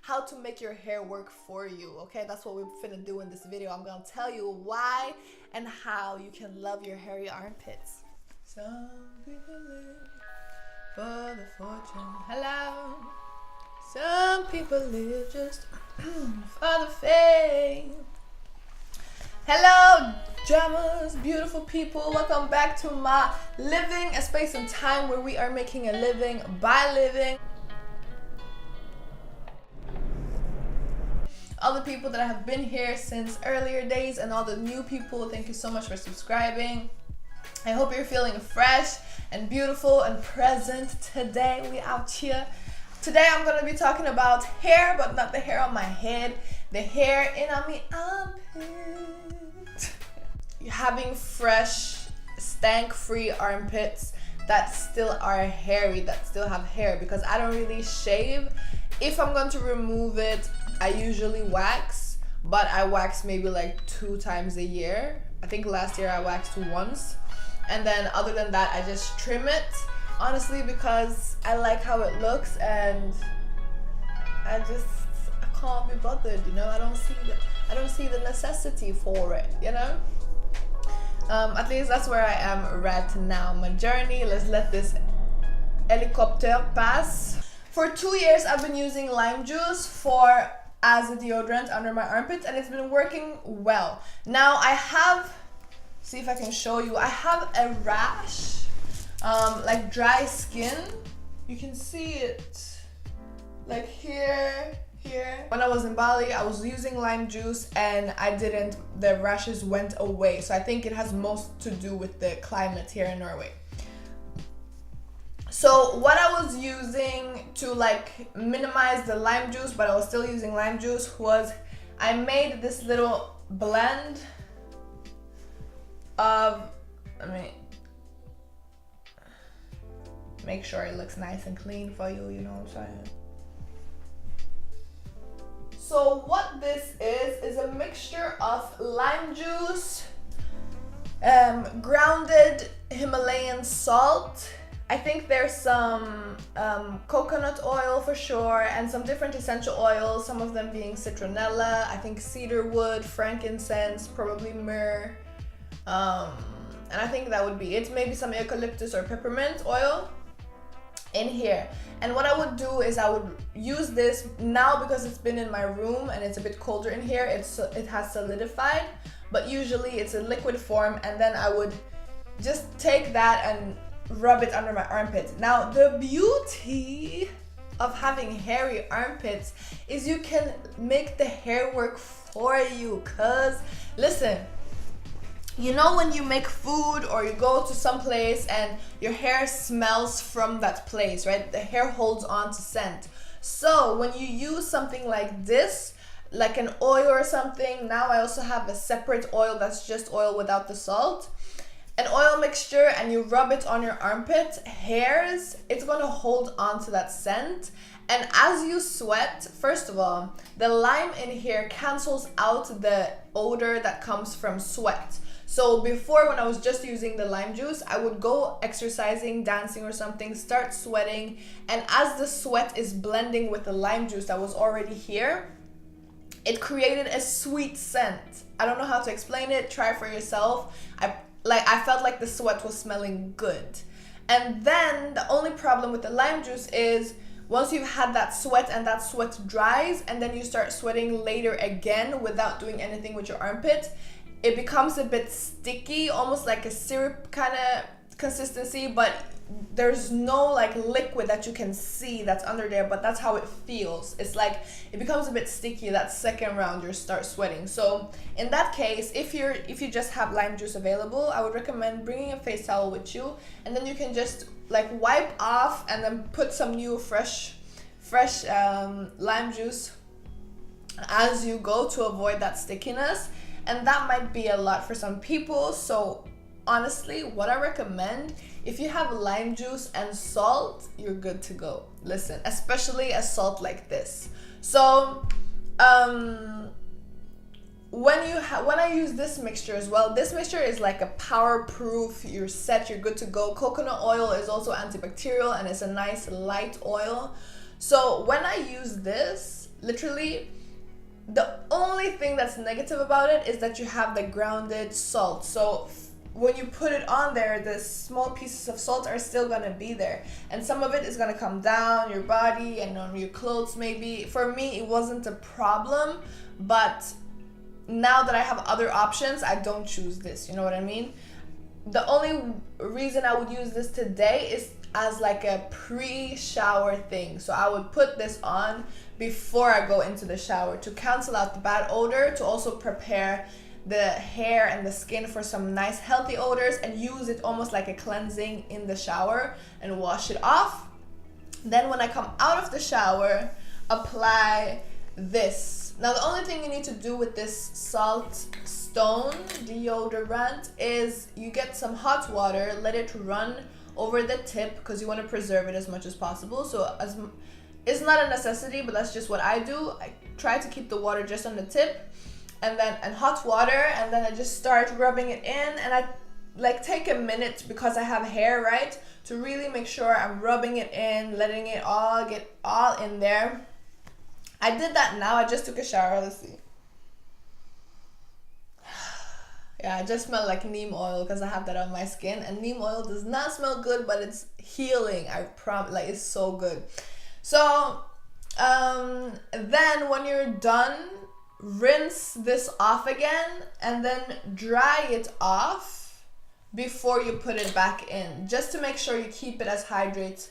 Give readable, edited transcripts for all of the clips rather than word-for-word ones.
how to make your hair work for you, okay? That's what we're finna do in this video. I'm gonna tell you why and how you can love your hairy armpits. Some people live for the fortune. Hello. Some people live just for the fame. Hello, drummers, beautiful people. Welcome back to my living, a space and time where we are making a living by living. All the people that have been here since earlier days and all the new people, thank you so much for subscribing. I hope you're feeling fresh and beautiful and present today. We out here. Today I'm going to be talking about hair, but not the hair on my head, the hair in on my armpit. Having fresh, stank-free armpits that still are hairy, that still have hair, because I don't really shave. If I'm going to remove it, I usually wax, but I wax maybe like 2 times a year. I think last year I waxed once. And then other than that, I just trim it, honestly, because I like how it looks and I can't be bothered, you know. I don't see the necessity for it, you know. At least that's where I am right now, my journey. Let's let this helicopter pass. For 2 years, I've been using lime juice as a deodorant under my armpits, and it's been working well. Now I have, see if I can show you, I have a rash, like dry skin. You can see it like here. When I was in Bali, I was using lime juice and the rashes went away. So I think it has most to do with the climate here in Norway. So what I was using to like minimize the lime juice, but I was still using lime juice, was I made this little blend of, make sure it looks nice and clean for you, you know what I'm saying? So what this is a mixture of lime juice, grounded Himalayan salt, I think there's some coconut oil for sure, and some different essential oils, some of them being citronella, I think cedarwood, frankincense, probably myrrh, and I think that would be it. Maybe some eucalyptus or peppermint oil in here. And what I would do is I would use this now, because it's been in my room and it's a bit colder in here, it has solidified, but usually it's a liquid form, and then I would just take that and rub it under my armpit. Now the beauty of having hairy armpits is you can make the hair work for you, cause listen, you know when you make food or you go to some place and your hair smells from that place, right? The hair holds on to scent. So when you use something like this, like an oil or something, now I also have a separate oil that's just oil without the salt, an oil mixture, and you rub it on your armpit hairs, it's gonna hold on to that scent. And as you sweat, first of all, the lime in here cancels out the odor that comes from sweat. So before, when I was just using the lime juice, I would go exercising, dancing or something, start sweating, and as the sweat is blending with the lime juice that was already here, it created a sweet scent. I don't know how to explain it, try for yourself. I felt like the sweat was smelling good. And then the only problem with the lime juice is once you've had that sweat and that sweat dries, and then you start sweating later again without doing anything with your armpit, it becomes a bit sticky, almost like a syrup kind of consistency, but there's no like liquid that you can see that's under there, but that's how it feels. It's like it becomes a bit sticky that second round you start sweating. So in that case, if you just have lime juice available, I would recommend bringing a face towel with you, and then you can just like wipe off and then put some new fresh lime juice as you go to avoid that stickiness. And that might be a lot for some people. So honestly, what I recommend, if you have lime juice and salt, you're good to go. Listen, especially a salt like this. So when I use this mixture as well, this mixture is like a power proof, you're set, you're good to go. Coconut oil is also antibacterial and it's a nice light oil. So when I use this, literally. The only thing that's negative about it is that you have the grounded salt. So when you put it on there, the small pieces of salt are still gonna be there, and some of it is gonna come down your body and on your clothes maybe. For me, it wasn't a problem, but now that I have other options, I don't choose this, you know what I mean? The only reason I would use this today is as like a pre-shower thing. So I would put this on before I go into the shower to cancel out the bad odor, to also prepare the hair and the skin for some nice healthy odors, and use it almost like a cleansing in the shower and wash it off. Then when I come out of the shower, apply this. Now the only thing you need to do with this salt stone deodorant is you get some hot water, let it run over the tip because you want to preserve it as much as possible. So it's not a necessity, but that's just what I do. I try to keep the water just on the tip, and hot water, and then I just start rubbing it in, and I like take a minute because I have hair, right, to really make sure I'm rubbing it in, letting it all get all in there. I did that now. I just took a shower. Let's see. Yeah, I just smell like neem oil because I have that on my skin, and neem oil does not smell good, but it's healing. I promise, like, it's so good. So then when you're done, rinse this off again and then dry it off before you put it back in, just to make sure you keep it as hygienic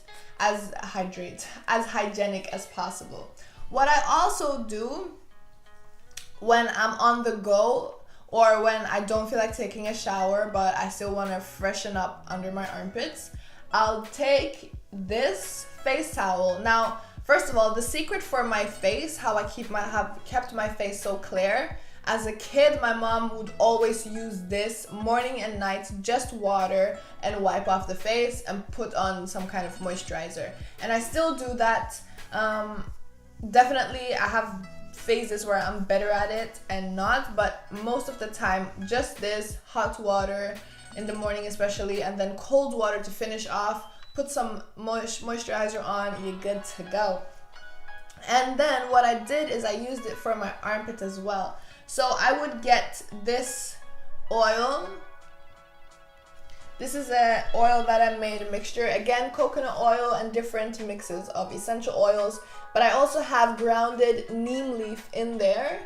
as possible. What I also do when I'm on the go, or when I don't feel like taking a shower but I still want to freshen up under my armpits, I'll take this face towel. Now, first of all, the secret for my face, how I have kept my face so clear. As a kid, my mom would always use this morning and night, just water and wipe off the face and put on some kind of moisturizer. And I still do that. Definitely, I have phases where I'm better at it and not, but most of the time, just this hot water in the morning especially, and then cold water to finish off. Put some moisturizer on, you're good to go. And then what I did is I used it for my armpit as well. So I would get this oil. This is an oil that I made a mixture. Again, coconut oil and different mixes of essential oils. But I also have grounded neem leaf in there.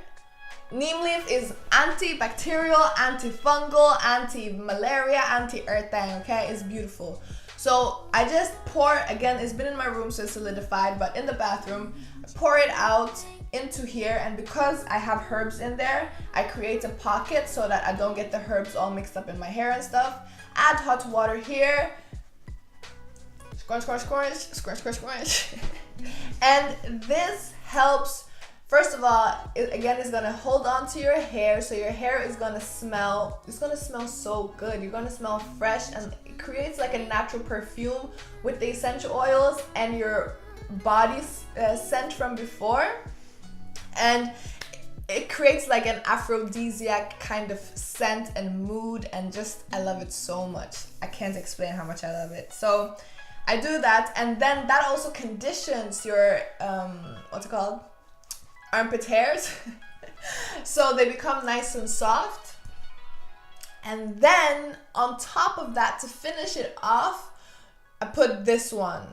Neem leaf is antibacterial, antifungal, anti-malaria, anti-earthing, okay? It's beautiful. So I just pour, again, it's been in my room so it's solidified, but in the bathroom, pour it out into here, and because I have herbs in there, I create a pocket so that I don't get the herbs all mixed up in my hair and stuff. Add hot water here. Squish, squish, squish, squish, squish, squish. And this helps. First of all, it again is gonna hold on to your hair, so your hair is gonna smell, it's gonna smell so good. You're gonna smell fresh, and it creates like a natural perfume with the essential oils and your body's scent from before. And it creates like an aphrodisiac kind of scent and mood, and just, I love it so much. I can't explain how much I love it. So I do that, and then that also conditions your, what's it called? Armpit hairs. So they become nice and soft. And then on top of that, to finish it off, I put this one.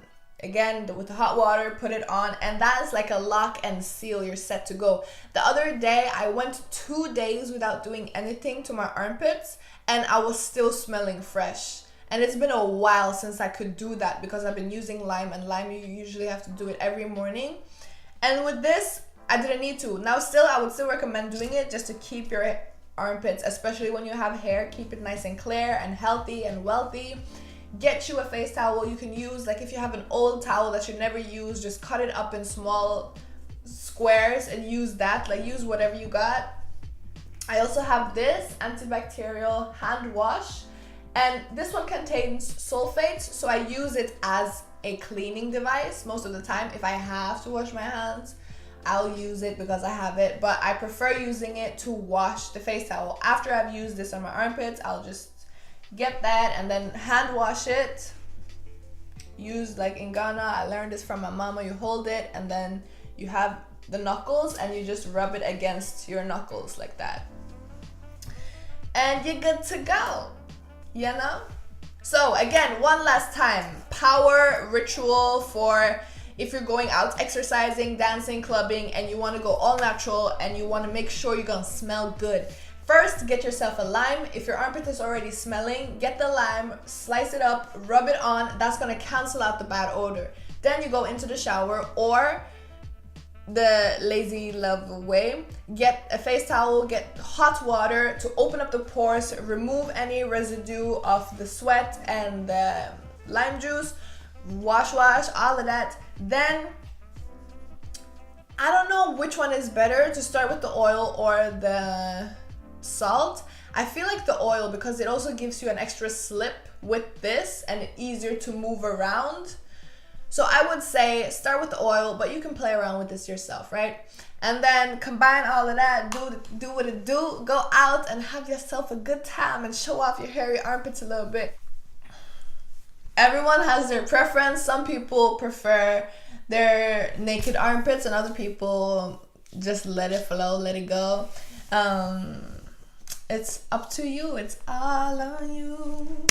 Again, with the hot water, put it on, and that is like a lock and seal. You're set to go. The other day, I went 2 days without doing anything to my armpits, and I was still smelling fresh. And it's been a while since I could do that because I've been using lime, and lime, you usually have to do it every morning. And with this, I didn't need to. Now still, I would still recommend doing it just to keep your armpits, especially when you have hair, keep it nice and clear and healthy and wealthy. Get you a face towel you can use. Like if you have an old towel that you never use, just cut it up in small squares and use that. Like use whatever you got. I also have this antibacterial hand wash, and this one contains sulfates, so I use it as a cleaning device most of the time. If I have to wash my hands, I'll use it because I have it, but I prefer using it to wash the face towel. After I've used this on my armpits, I'll just get that and then hand wash it. Use, like in Ghana, I learned this from my mama, you hold it and then you have the knuckles and you just rub it against your knuckles like that. And you're good to go, you know? So again, one last time, power ritual for if you're going out exercising, dancing, clubbing, and you want to go all natural and you want to make sure you're gonna smell good. First, get yourself a lime. If your armpit is already smelling, get the lime, slice it up, rub it on. That's gonna cancel out the bad odor. Then you go into the shower, or the lazy love way, get a face towel, get hot water to open up the pores, remove any residue of the sweat and the lime juice, wash all of that. Then I don't know which one is better, to start with the oil or the salt. I feel like the oil, because it also gives you an extra slip with this and it's easier to move around. So I would say start with the oil, but you can play around with this yourself, right? And then combine all of that, do what it do, go out and have yourself a good time and show off your hairy armpits a little bit. Everyone has their preference. Some people prefer their naked armpits and other people just let it flow, let it go. It's up to you, it's all on you.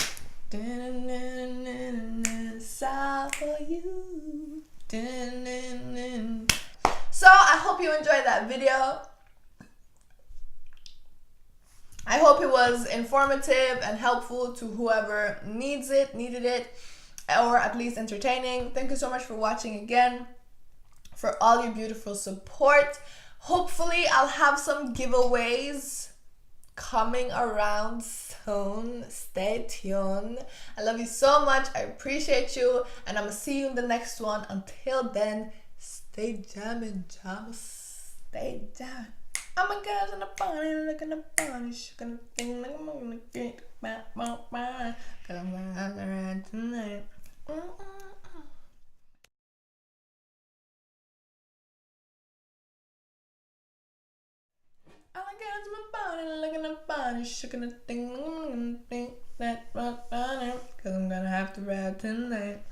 It's all for you. So I hope you enjoyed that video. I hope it was informative and helpful to whoever needed it, or at least entertaining. Thank you so much for watching again, for all your beautiful support. Hopefully I'll have some giveaways coming around soon. Stay tuned. I love you so much. I appreciate you, and I'm gonna see you in the next one. Until then, stay jamming, jammers. Stay jamming. All my girls in the party, looking the party, shaking the thing like I'm gonna get back, cause I'm gonna have the ride tonight. All I got is my body, looking at body, shaking the thing, I'm gonna think that rock bottom, cause I'm gonna have to ride tonight.